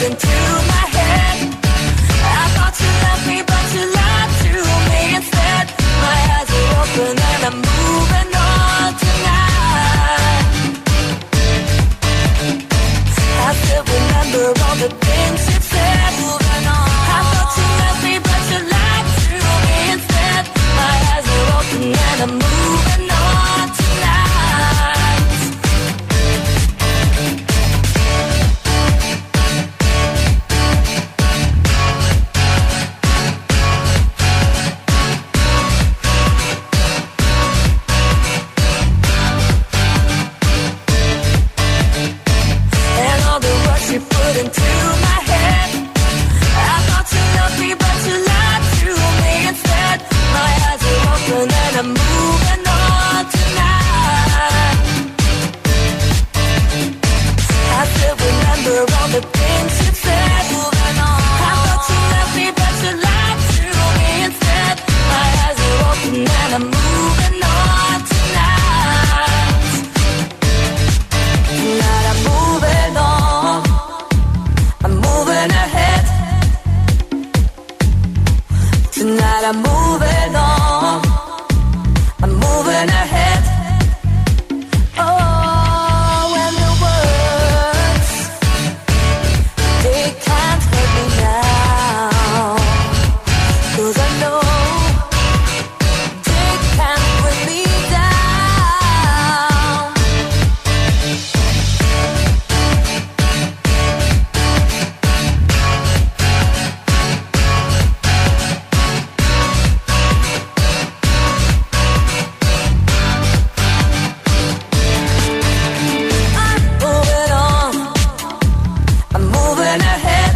put into my head. I thought you loved me, but you lied to me instead. My eyes are open and I'm moving on tonight. I still remember all the things you said. Moving on. I thought you loved me, but you lied to me instead. My eyes are open and I'm moving on tonight. And all the words you put into my head. I thought you loved me, but you lied to me instead. My eyes are open and I'm moving on tonight. I still remember all the things you said. Moving on. I thought you loved me, but you lied to me instead. My eyes are open and I'm moving on tonight. Tonight I'm moving on. I'm moving ahead. Tonight I'm moving on. I'm moving ahead. Oh, and the words, they can't hurt me now. 'Cause I know they can't bring me down. I'm moving on. I'm moving ahead.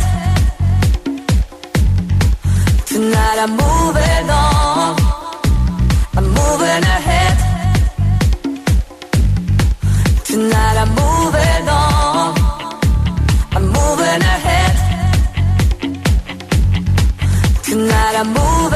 Tonight I'm moving on. I'm moving ahead. Tonight I'm moving on. I'm moving ahead. Tonight I'm moving